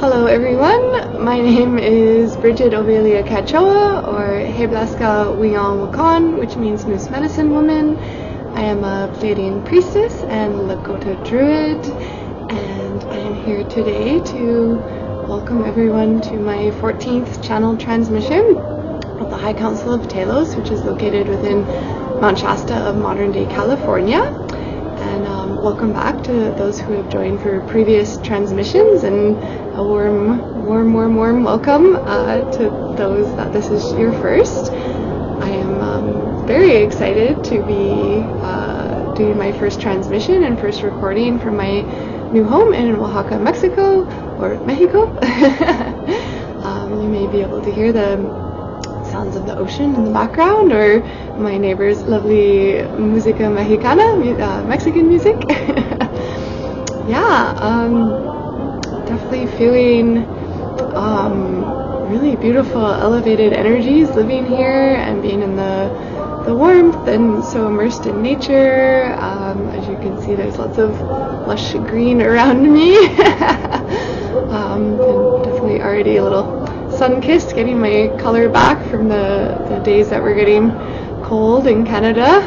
Hello everyone, my name is Brigid Ovelia Catjoa, or Heblaska Wiyan Wakan, which means Moose Medicine Woman. I am a Pleiadian priestess and Lakota druid, and I am here today to welcome everyone to my 14th channel transmission of the High Council of Telos, which is located within Mount Shasta of modern-day California. And welcome back to those who have joined for previous transmissions, and a warm welcome to those that this is your first. I am very excited to be doing my first transmission and first recording from my new home in Oaxaca, Mexico. You may be able to hear the sounds of the ocean in the background, or my neighbor's lovely música mexicana, Mexican music. Definitely feeling really beautiful, elevated energies living here and being in the warmth and so immersed in nature. As you can see, there's lots of lush green around me. And definitely already a little sun-kissed, getting my color back from the days that were getting cold in Canada.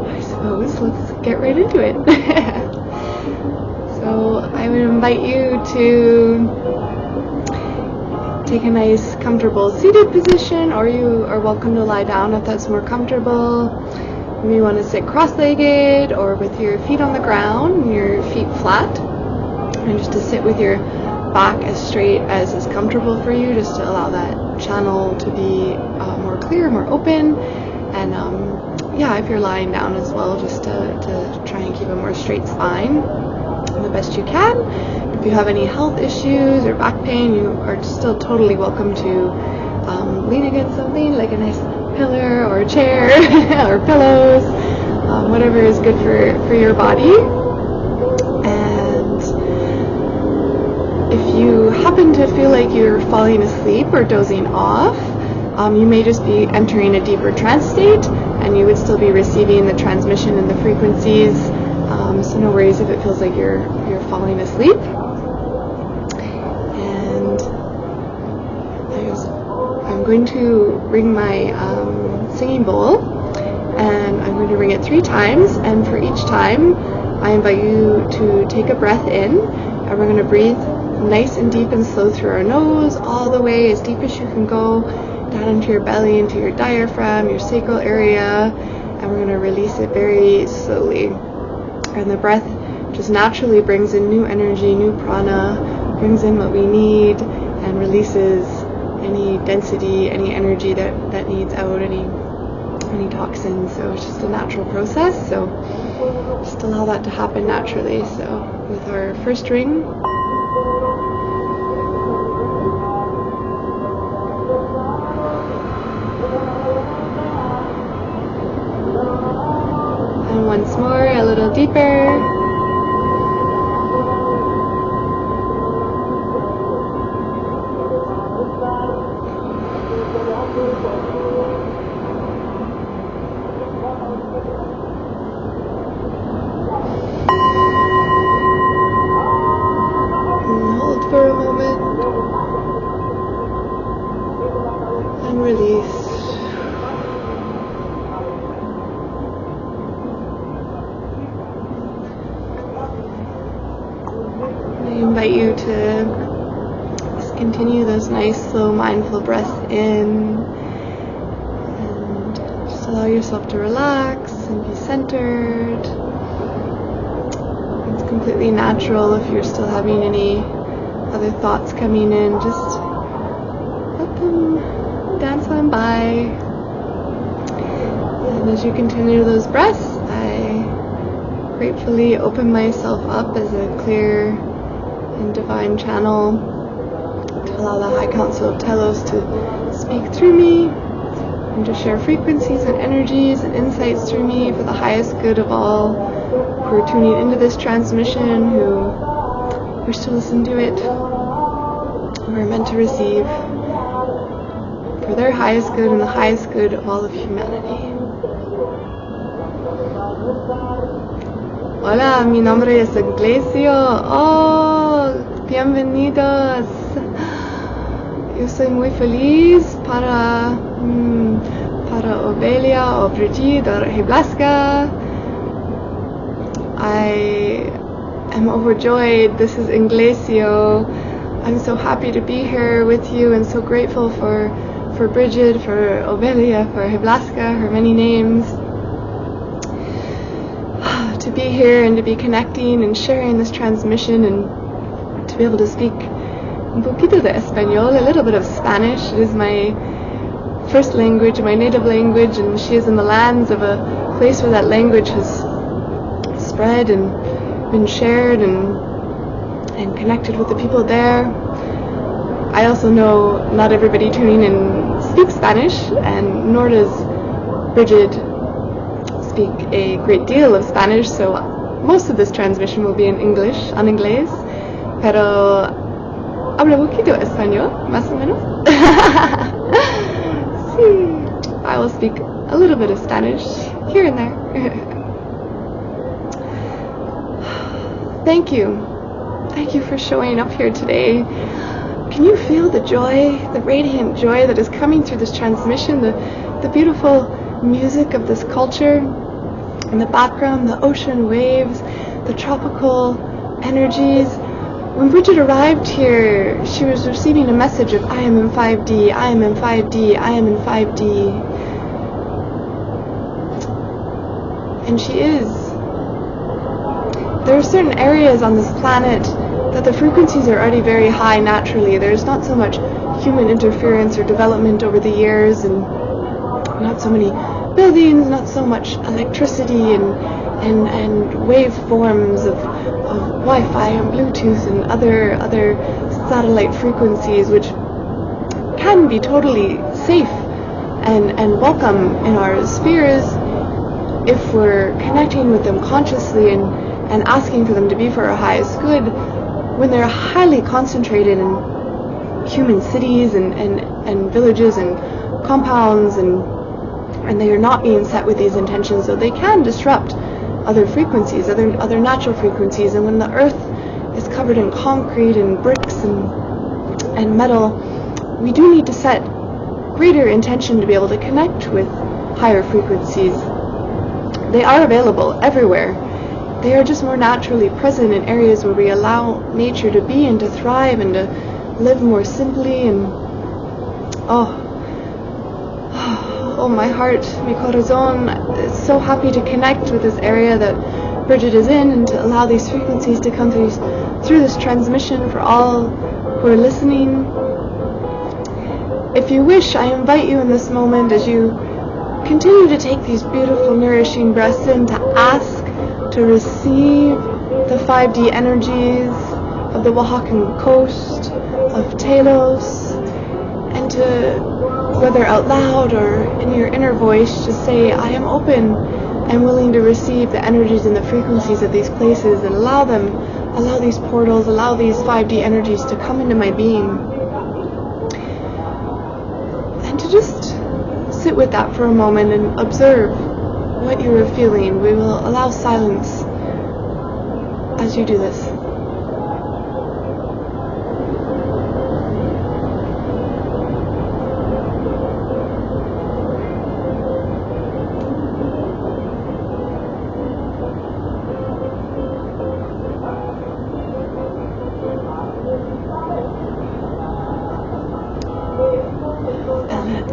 I suppose let's get right into it. So I would invite you to take a nice comfortable seated position, or you are welcome to lie down if that's more comfortable. Maybe you want to sit cross-legged or with your feet on the ground and your feet flat, and just to sit with your back as straight as is comfortable for you, just to allow that channel to be more clear, more open. And if you're lying down as well, just to try and keep a more straight spine the best you can. If you have any health issues or back pain, you are still totally welcome to lean against something like a nice pillar or a chair or pillows, whatever is good for your body. And if you happen to feel like you're falling asleep or dozing off, you may just be entering a deeper trance state, and you would still be receiving the transmission and the frequencies. So no worries if it feels like you're falling asleep. And I'm going to ring my singing bowl, and I'm going to ring it 3 times, and for each time I invite you to take a breath in, and we're going to breathe nice and deep and slow through our nose, all the way as deep as you can go, down into your belly, into your diaphragm, your sacral area, and we're going to release it very slowly. And the breath just naturally brings in new energy, new prana, brings in what we need, and releases any density, any energy that needs out, any toxins. So it's just a natural process, so just allow that to happen naturally. So with our first ring, and once more, a little deeper. And hold for a moment. And release. I invite you to just continue those nice, slow, mindful breaths in, and just allow yourself to relax and be centered. It's completely natural if you're still having any other thoughts coming in, just let them dance on by. And as you continue those breaths, I gratefully open myself up as a clear and divine channel to allow the High Council of Telos to speak through me and to share frequencies and energies and insights through me for the highest good of all who are tuning into this transmission, who wish to listen to it, who are meant to receive for their highest good and the highest good of all of humanity. Hola, mi nombre es Iglesia. Oh, bienvenidos. Yo soy muy feliz para Ovelia o Brigid or Heblaska. I am overjoyed. This is Iglesia. I'm so happy to be here with you and so grateful for Brigid, for Ovelia, for Heblaska, her many names. To be here and to be connecting and sharing this transmission and to be able to speak un poquito de español, a little bit of Spanish. It is my first language, my native language, and she is in the lands of a place where that language has spread and been shared and connected with the people there. I also know not everybody tuning in speaks Spanish, and nor does Brigid speak a great deal of Spanish, so most of this transmission will be in English, en inglés, pero hablo poquito español, más o menos. Sí, I will speak a little bit of Spanish here and there. Thank you for showing up here today. Can you feel the joy, the radiant joy that is coming through this transmission, the beautiful music of this culture? In the background, the ocean waves, the tropical energies. When Brigid arrived here, she was receiving a message of I am in 5D, I am in 5D, I am in 5D. And she is. There are certain areas on this planet that the frequencies are already very high naturally. There's not so much human interference or development over the years, and not so many buildings, not so much electricity and waveforms of Wi-Fi and Bluetooth and other satellite frequencies, which can be totally safe and welcome in our spheres if we're connecting with them consciously and asking for them to be for our highest good. When they're highly concentrated in human cities and villages and compounds and they are not being set with these intentions, so they can disrupt other frequencies, other natural frequencies. And when the earth is covered in concrete and bricks and metal, we do need to set greater intention to be able to connect with higher frequencies. They are available everywhere. They are just more naturally present in areas where we allow nature to be and to thrive and to live more simply. And oh, my heart, mi corazón, is so happy to connect with this area that Brigid is in and to allow these frequencies to come through this transmission for all who are listening. If you wish, I invite you in this moment, as you continue to take these beautiful, nourishing breaths in, to ask to receive the 5D energies of the Oaxacan coast, of Telos, and to, whether out loud or in your inner voice, just say, I am open and willing to receive the energies and the frequencies of these places, and allow these portals, allow these 5D energies to come into my being. And to just sit with that for a moment and observe what you are feeling. We will allow silence as you do this.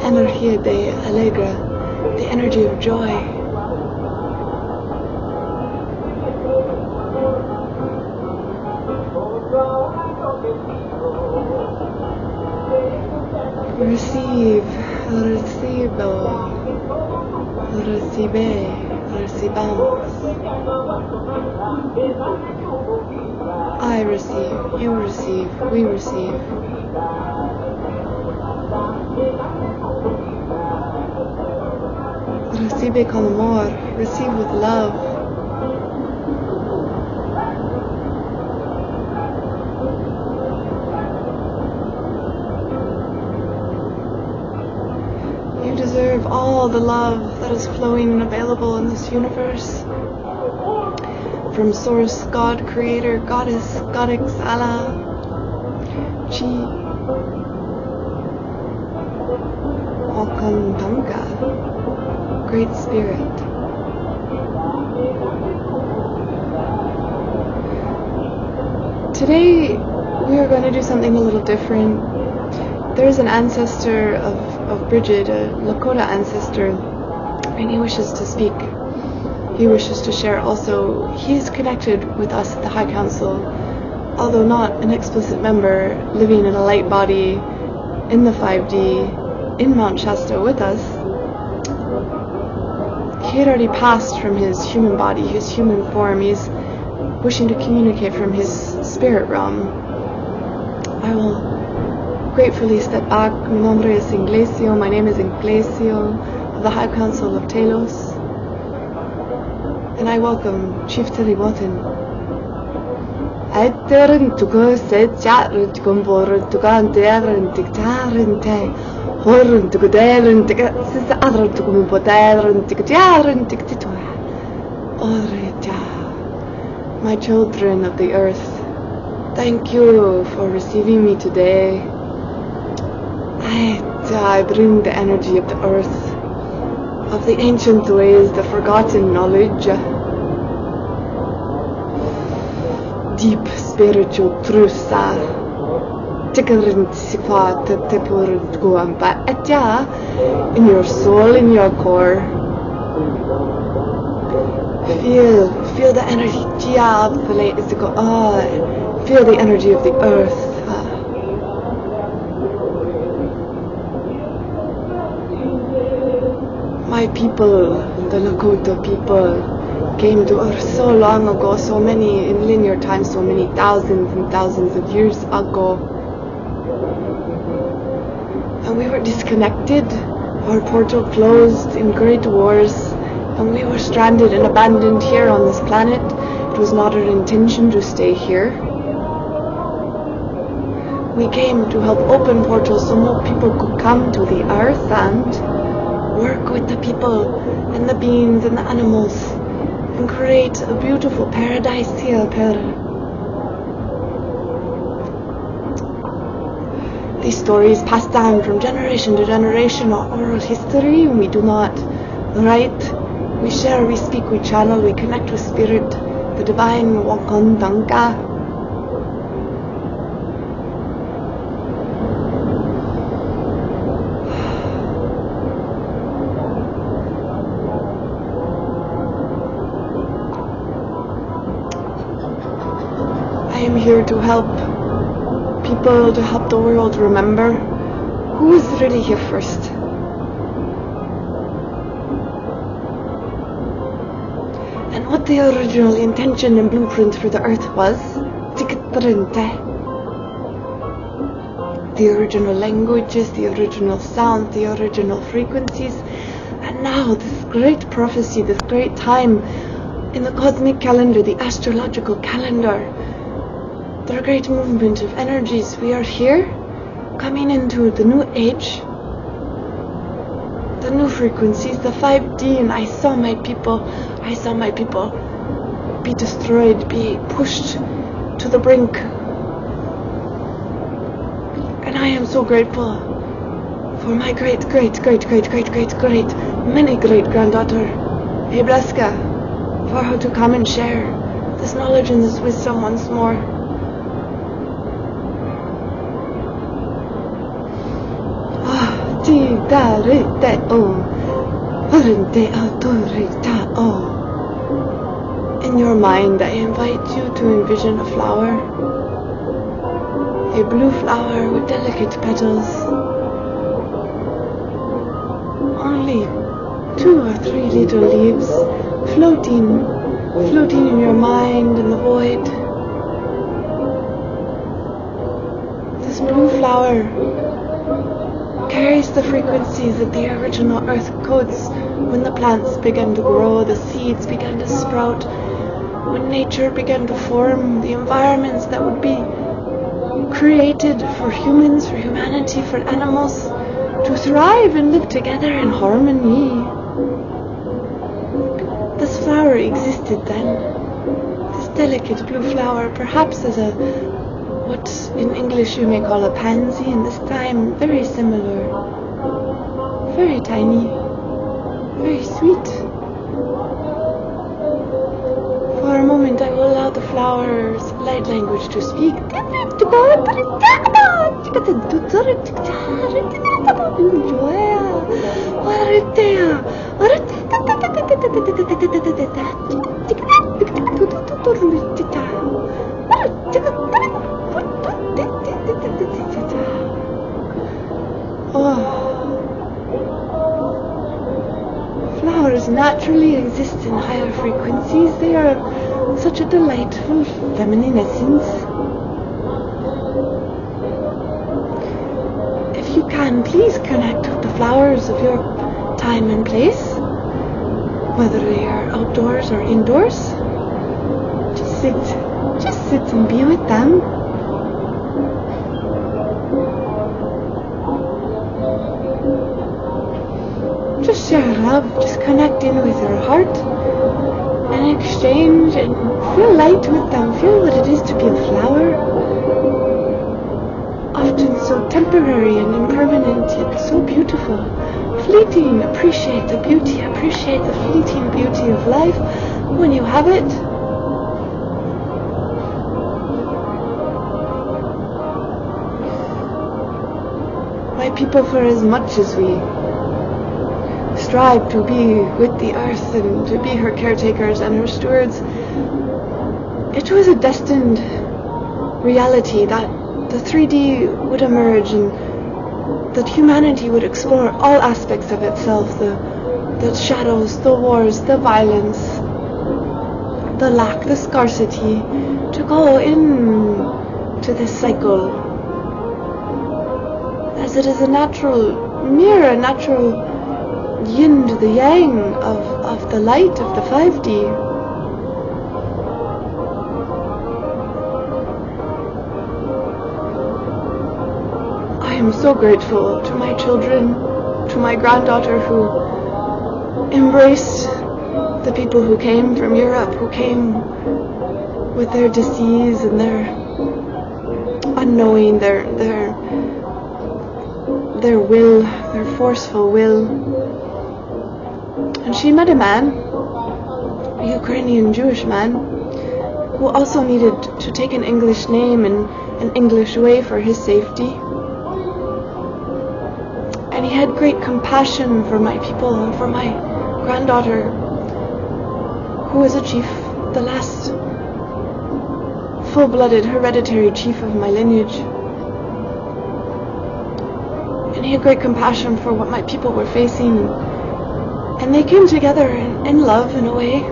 Energía de alegre, the energy of joy. Receive, recibo, recibe, recibamos. I receive, you receive, we receive. Recibe con amor, receive with love. You deserve all the love that that is flowing and available in this universe. From Source, God, Creator, Goddess, Goddess, Allah, Chi, Okantanka, Great Spirit. Today we are going to do something a little different. There is an ancestor of Brigid, a Lakota ancestor, and he wishes to speak. He wishes to share also. He is connected with us at the High Council, although not an explicit member, living in a light body in the 5D in Mount Shasta with us. He had already passed from his human body, his human form. He's wishing to communicate from his spirit realm. I will gratefully step back. Mi nombre es Inglesio. My name is Inglesio of the High Council of Telos. And I welcome Chief Tiribotin. Aiterin tuko setjarin tukomborin tukan terin tiktarin te horin tukodelin tik sis adrin tukombodelin tiktarin tiktitwa. Orita. My children of the earth, thank you for receiving me today. I bring the energy of the earth, of the ancient ways, the forgotten knowledge, deep spiritual truths, in your soul, in your core. Feel the energy feel the energy of the earth. My people, the Lakota people, came to Earth so long ago, so many, in linear time, so many thousands and thousands of years ago. And we were disconnected, our portal closed in great wars, and we were stranded and abandoned here on this planet. It was not our intention to stay here. We came to help open portals so more people could come to the earth and work with the people and the beings and the animals and create a beautiful paradise here. These stories passed down from generation to generation are oral history. We do not write, we share, we speak, we channel, we connect with spirit, the divine Wakantanka. I am here to help people, to help the world remember who is really here first. And what the original intention and blueprint for the earth was. The original languages, the original sounds, the original frequencies. And now this great prophecy, this great time in the cosmic calendar, the astrological calendar, the great movement of energies. We are here, coming into the new age, the new frequencies, the 5D, and I saw my people be destroyed, be pushed to the brink. And I am so grateful for my great many great-granddaughter, Heblaska, for her to come and share this knowledge and this wisdom once more. In your mind, I invite you to envision a flower, a blue flower with delicate petals, only 2 or 3 little leaves floating in your mind in the void. This blue flower carries the frequencies of the original earth codes when the plants began to grow, the seeds began to sprout, when nature began to form, the environments that would be created for humans, for humanity, for animals to thrive and live together in harmony. existed then. This delicate blue flower, perhaps as what in English you may call a pansy, and this time very similar, very tiny, very sweet. For a moment I will allow the flower's light language to speak. Flowers naturally exist in higher frequencies. They are such a delightful feminine essence. If you can, please connect with the flowers of your time and place, whether they are outdoors or indoors. Just sit and be with them. Just share love, just connect in with your heart and exchange and feel light with them. Feel what it is to be a flower. Often so temporary and impermanent, yet so beautiful. Fleeting, appreciate the beauty, appreciate the fleeting beauty of life when you have it. My people, for as much as we strive to be with the earth and to be her caretakers and her stewards, it was a destined reality that the 3D would emerge and that humanity would explore all aspects of itself, the shadows, the wars, the violence, the lack, the scarcity, to go into this cycle as it is a natural mirror, a natural yin to the yang of the light of the 5D. I am so grateful to my children, to my granddaughter who embraced the people who came from Europe, who came with their disease and their unknowing, their will, their forceful will. And she met a man, a Ukrainian Jewish man, who also needed to take an English name and an English way for his safety. And he had great compassion for my people and for my granddaughter, who was a chief, the last full-blooded hereditary chief of my lineage. And he had great compassion for what my people were facing. And they came together in love, in a way,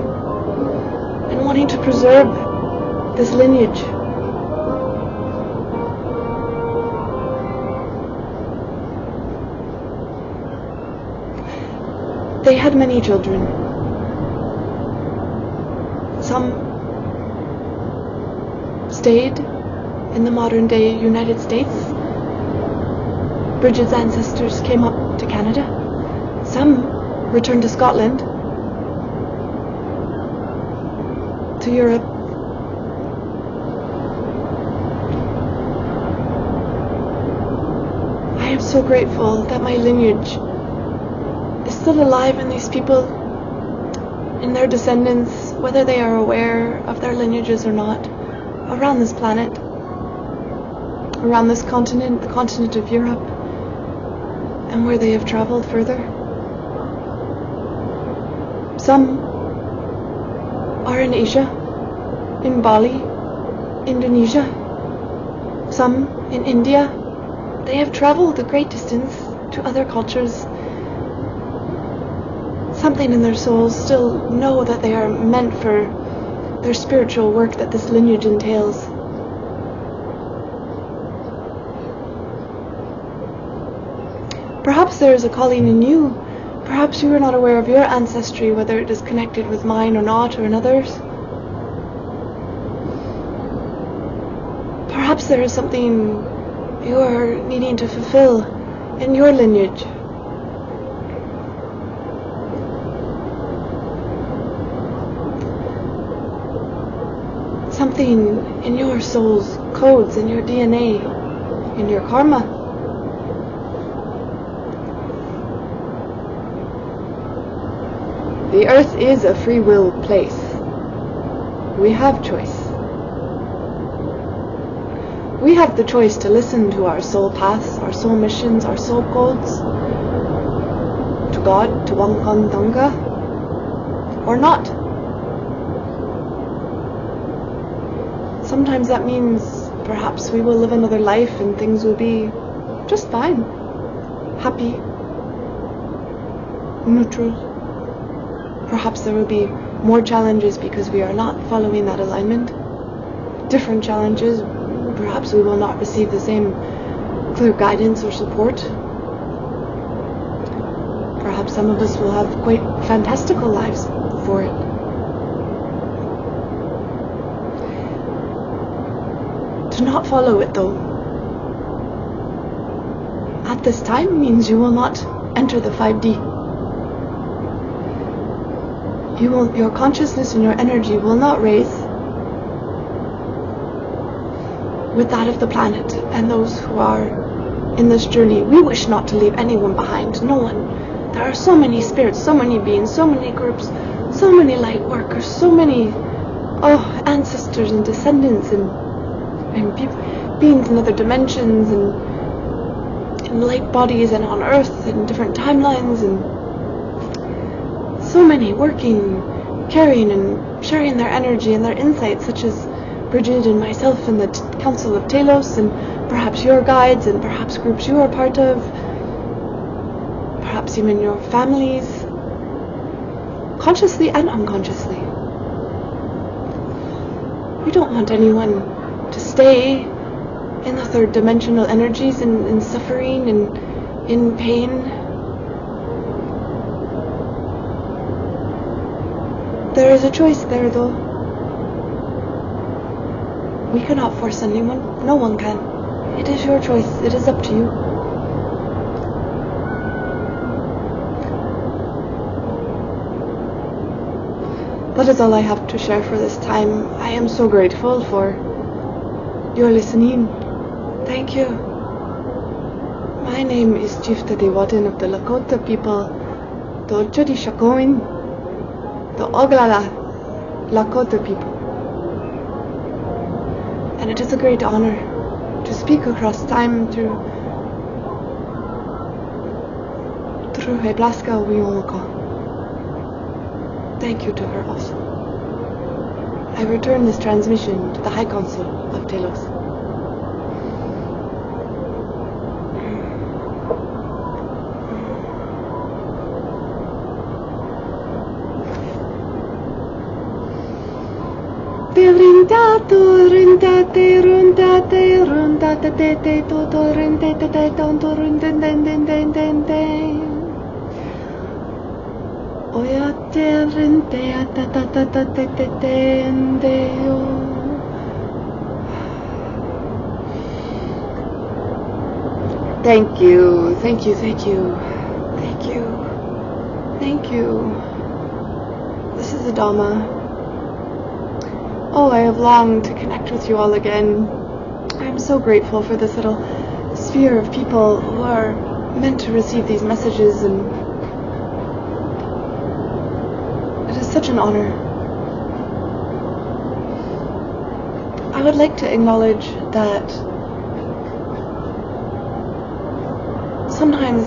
and wanting to preserve this lineage. They had many children. Some stayed in the modern-day United States. Brigid's ancestors came up to Canada. Some returned to Scotland, to Europe. I am so grateful that my lineage is still alive in these people, in their descendants, whether they are aware of their lineages or not, around this planet, around this continent, the continent of Europe, and where they have traveled further. Some are in Asia, in Bali, Indonesia. Some in India. They have traveled a great distance to other cultures. Something in their souls still know that they are meant for their spiritual work that this lineage entails. Perhaps there is a calling in you. Perhaps you are not aware of your ancestry, whether it is connected with mine or not, or another's. Perhaps there is something you are needing to fulfill in your lineage. something in your soul's codes, in your DNA, in your karma. The earth is a free will place. We have choice. We have the choice to listen to our soul paths, our soul missions, our soul codes, to God, to Wangkan Danga, or not. Sometimes that means perhaps we will live another life and things will be just fine, happy, neutral. Perhaps there will be more challenges because we are not following that alignment. Different challenges, perhaps we will not receive the same clear guidance or support. Perhaps some of us will have quite fantastical lives for it. To not follow it, though, at this time means you will not enter the 5D. Your consciousness and your energy will not raise with that of the planet and those who are in this journey. We wish not to leave anyone behind, no one. There are so many spirits, so many beings, so many groups, so many light workers, so many ancestors and descendants and beings in other dimensions and in light bodies and on Earth and different timelines, and so many working, carrying and sharing their energy and their insights, such as Brigid and myself in the Council of Telos, and perhaps your guides and perhaps groups you are part of, perhaps even your families, consciously and unconsciously. We don't want anyone to stay in the third dimensional energies in suffering and in pain. There is a choice there, though. We cannot force anyone. No one can. It is your choice. It is up to you. That is all I have to share for this time. I am so grateful for your listening. Thank you. My name is Chief Tadiwadin of the Lakota people, the Chodi Shakoin, the Oglala Lakota people. And it is a great honor to speak across time through Heblaska Wiyomoko. Thank you to her also. I return this transmission to the High Council of Telos. Thank you, thank you, thank you, thank you, thank you. This is Adama. Oh, I have longed to connect with you all again. I am so grateful for this little sphere of people who are meant to receive these messages, and it is such an honor. I would like to acknowledge that sometimes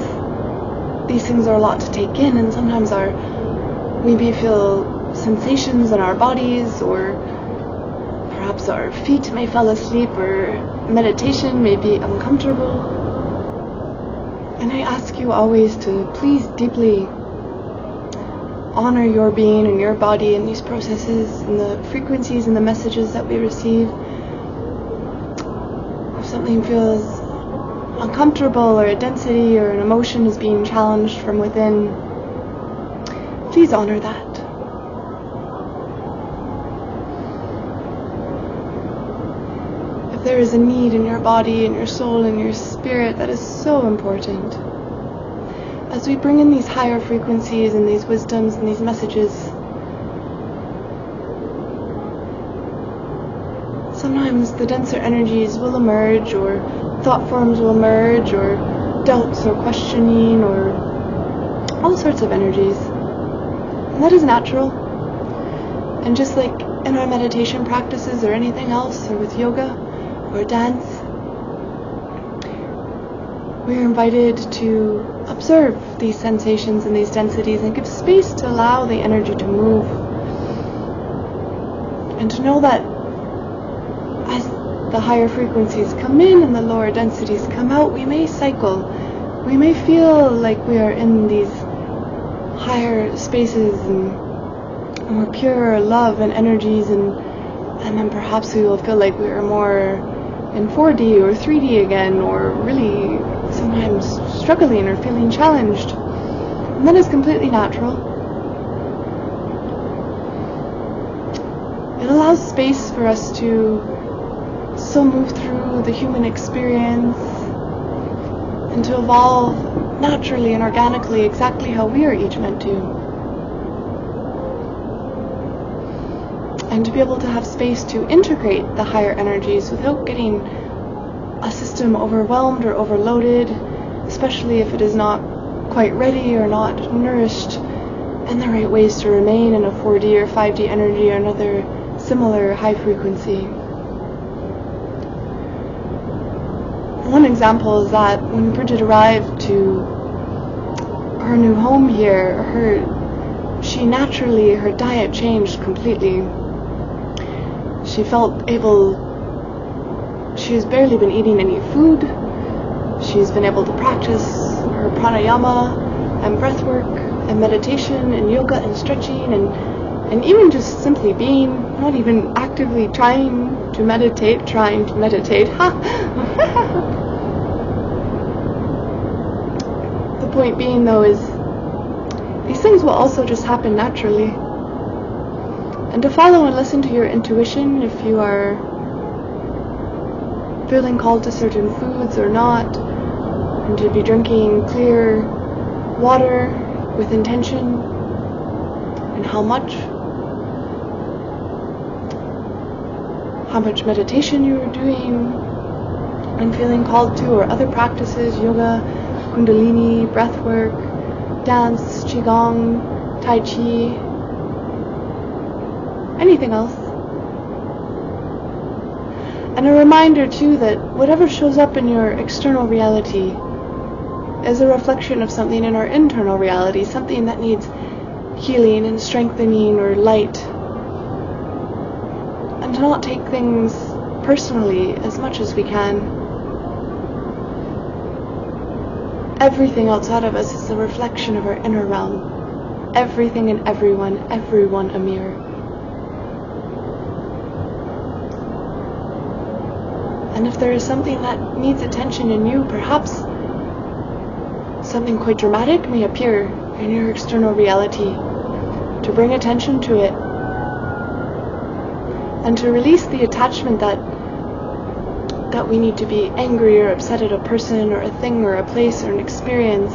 these things are a lot to take in, and sometimes we may feel sensations in our bodies, or perhaps our feet may fall asleep, or meditation may be uncomfortable. And I ask you always to please deeply honor your being and your body in these processes and the frequencies and the messages that we receive. If something feels uncomfortable, or a density or an emotion is being challenged from within, please honor that. If there is a need in your body and your soul and your spirit, that is so important. As we bring in these higher frequencies and these wisdoms and these messages, sometimes the denser energies will emerge, or thought forms will emerge, or doubts or questioning, or all sorts of energies. And that is natural. And just like in our meditation practices or anything else, or with yoga or dance, we're invited to observe these sensations and these densities and give space to allow the energy to move. And to know that as the higher frequencies come in and the lower densities come out, we may cycle. We may feel like we are in these higher spaces and more pure love and energies, and then perhaps we will feel like we are more in 4D or 3D again, or really sometimes struggling or feeling challenged. And that is completely natural. It allows space for us to so move through the human experience and to evolve naturally and organically exactly how we are each meant to. And to be able to have space to integrate the higher energies without getting a system overwhelmed or overloaded, especially if it is not quite ready or not nourished in the right ways to remain in a 4D or 5D energy or another similar high frequency. One example is that when Brigid arrived to her new home here, her diet changed completely. She felt she has barely been eating any food. She's been able to practice her pranayama and breath work and meditation and yoga and stretching and even just simply being, not even actively trying to meditate. The point being, though, is these things will also just happen naturally. And to follow and listen to your intuition if you are feeling called to certain foods or not, and to be drinking clear water with intention, and how much meditation you are doing and feeling called to, or other practices, yoga, kundalini, breathwork, dance, qigong, tai chi, anything else. And a reminder too that whatever shows up in your external reality is a reflection of something in our internal reality, something that needs healing and strengthening or light. And to not take things personally as much as we can. Everything outside of us is a reflection of our inner realm. Everything and everyone a mirror. And if there is something that needs attention in you, perhaps something quite dramatic may appear in your external reality, to bring attention to it and to release the attachment that we need to be angry or upset at a person or a thing or a place or an experience.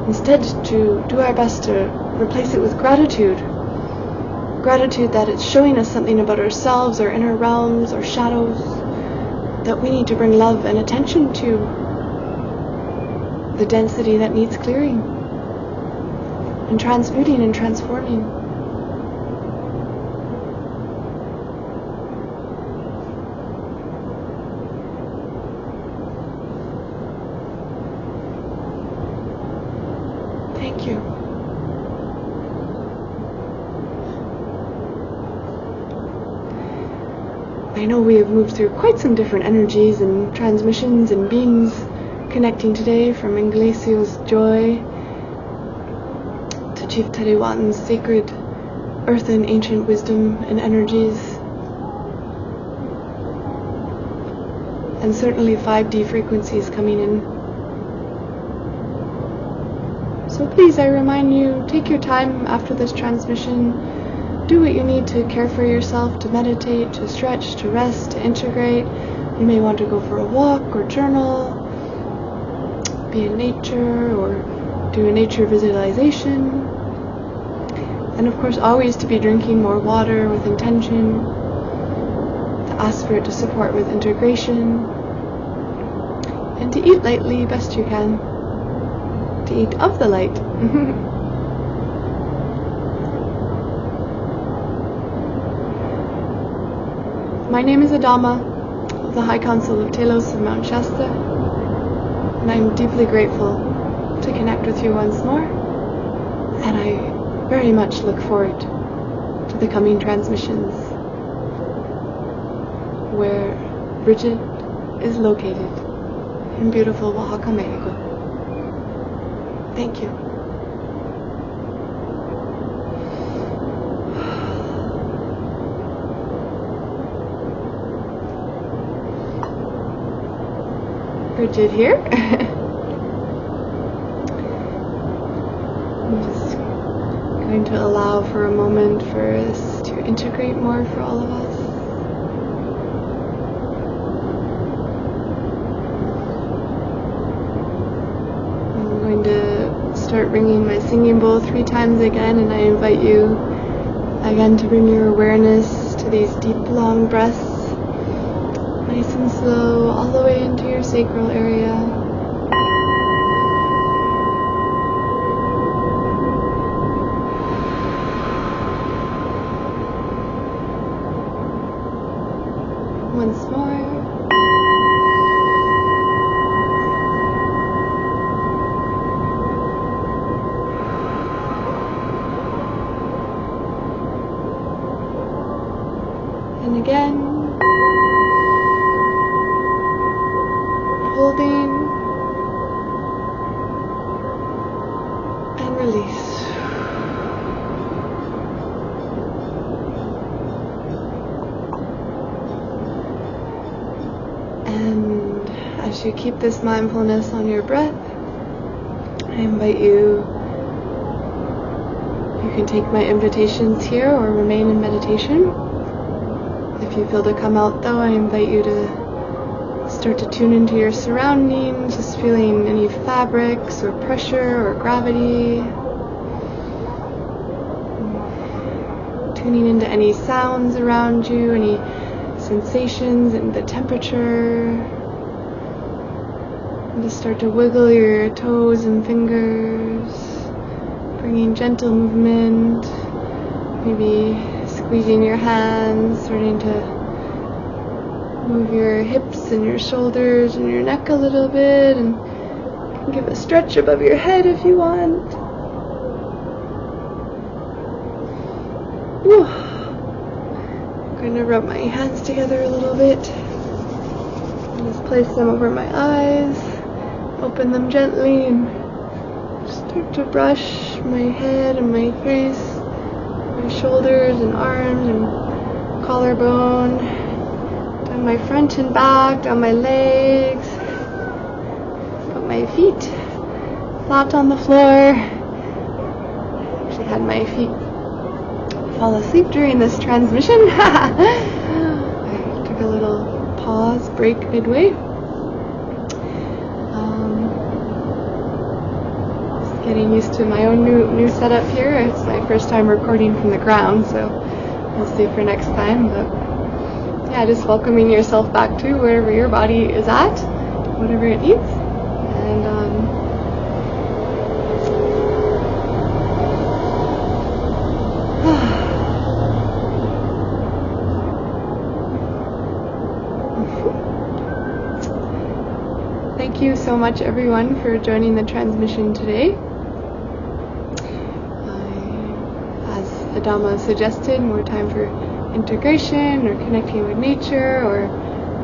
Instead, to do our best to replace it with gratitude. Gratitude that it's showing us something about ourselves, our inner realms, our shadows, that we need to bring love and attention to. The density that needs clearing and transmuting and transforming. Thank you. I know we have moved through quite some different energies and transmissions and beings connecting today, from Inglesio's joy to Chief Terewatan's sacred earth and ancient wisdom and energies, and certainly 5D frequencies coming in. So please, I remind you, take your time after this transmission. Do what you need to care for yourself, to meditate, to stretch, to rest, to integrate. You may want to go for a walk or journal, be in nature, or do a nature visualization. And of course, always to be drinking more water with intention. ask for it to support with integration, and to eat lightly best you can, to eat of the light. My name is Adama of the High Council of Telos of Mount Shasta, and I'm deeply grateful to connect with you once more, and I very much look forward to the coming transmissions where Brigid is located in beautiful Oaxaca, Mexico. Thank you. Brigid here. I'm just going to allow for a moment for this to integrate more for all of us. I'm going to start ringing my singing bowl 3 times again, and I invite you again to bring your awareness to these deep, long breaths. Nice and slow, all the way into your sacral area. Once more. And again. Holding and release. And as you keep this mindfulness on your breath, I invite you can take my invitations here or remain in meditation. If you feel to come out though, I invite you to start to tune into your surroundings, just feeling any fabrics or pressure or gravity. Tuning into any sounds around you, any sensations and the temperature. And just start to wiggle your toes and fingers, bringing gentle movement, maybe squeezing your hands, starting to move your hips and your shoulders and your neck a little bit, and give a stretch above your head if you want. Whew. I'm going to rub my hands together a little bit. And just place them over my eyes, open them gently, and start to brush my head and my face, my shoulders and arms and collarbone. Down my front and back, down my legs, put my feet flat on the floor. Actually had my feet fall asleep during this transmission. I took a little pause, break midway. Just getting used to my own new setup here. It's my first time recording from the ground, so we'll see for next time. But yeah, just welcoming yourself back to wherever your body is at, whatever it needs. And thank you so much everyone for joining the transmission today. As Adama suggested, more time for integration or connecting with nature or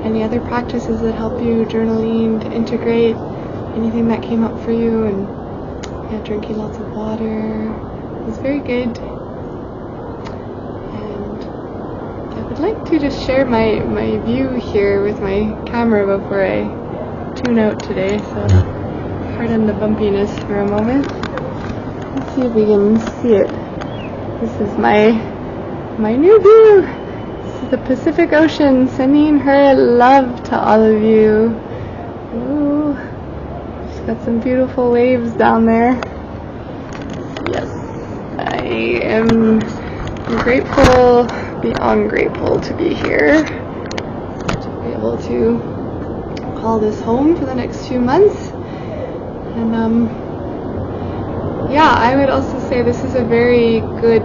any other practices that help you, journaling to integrate anything that came up for you, and yeah, drinking lots of water was very good. And I would like to just share my view here with my camera before I tune out today, so pardon the bumpiness for a moment. Let's see if we can see it. This is my new view. This is the Pacific Ocean, sending her love to all of you. Ooh, she's got some beautiful waves down there. Yes, I am grateful, beyond grateful to be here. able to call this home for the next few months. And I would also say this is a very good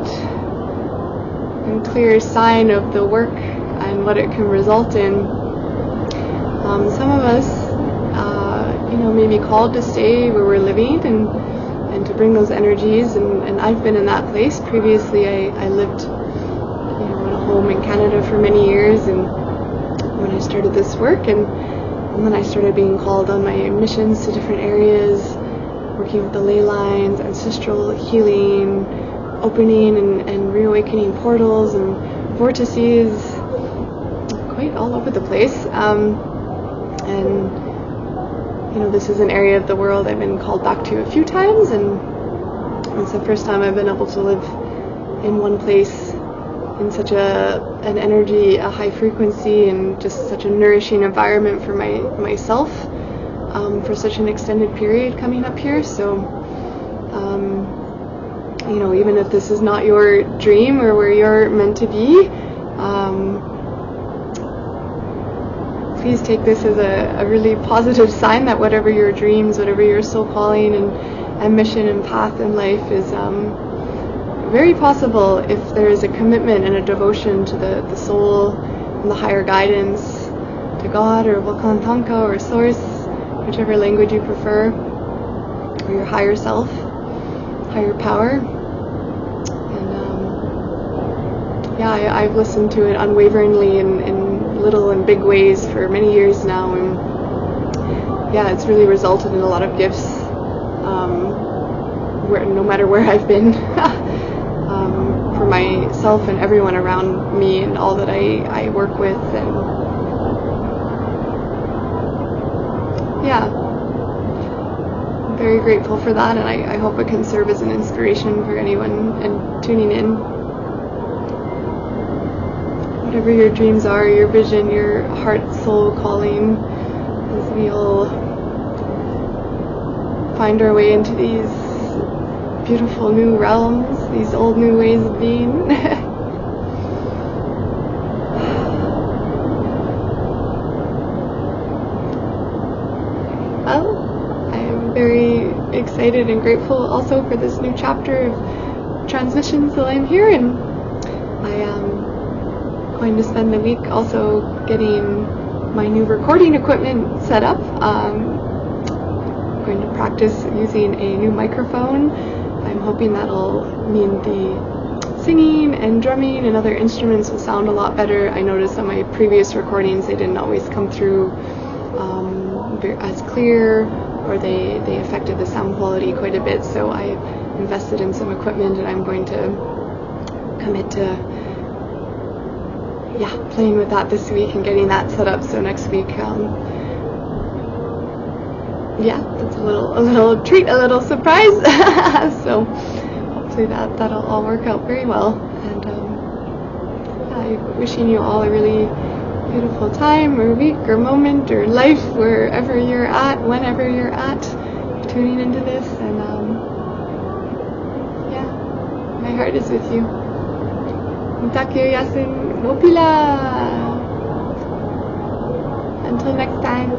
and clear sign of the work and what it can result in. Some of us, may be called to stay where we're living and to bring those energies, and I've been in that place. Previously, I lived, in a home in Canada for many years, and when I started this work, and then I started being called on my missions to different areas, working with the ley lines, ancestral healing, opening and reawakening portals and vortices, quite all over the place. This is an area of the world I've been called back to a few times, and it's the first time I've been able to live in one place in such an energy, a high frequency, and just such a nourishing environment for myself for such an extended period coming up here. So, even if this is not your dream or where you're meant to be, please take this as a really positive sign that whatever your dreams, whatever your soul calling and mission and path in life is very possible if there is a commitment and a devotion to the soul and the higher guidance, to God or Wakantanka or Source, whichever language you prefer, or your higher self, higher power. And I've listened to it unwaveringly in little and big ways for many years now, and it's really resulted in a lot of gifts, no matter where I've been, for myself and everyone around me and all that I work with. And I'm very grateful for that, and I hope it can serve as an inspiration for anyone and tuning in. Whatever your dreams are, your vision, your heart, soul calling, as we all find our way into these beautiful new realms, these old new ways of being. Well, I am very excited and grateful also for this new chapter of transmissions that I'm here, and I am going to spend the week also getting my new recording equipment set up. I'm going to practice using a new microphone. I'm hoping that'll mean the singing and drumming and other instruments will sound a lot better. I noticed on my previous recordings they didn't always come through as clear, or they affected the sound quality quite a bit, so I invested in some equipment, and I'm going to commit to playing with that this week and getting that set up. So next week, that's a little treat, a little surprise. So hopefully that'll all work out very well. And I'm wishing you all a really beautiful time or week or moment or life wherever you're at, whenever you're at, tuning into this. And my heart is with you. Takyo yasin mopila. Until next time.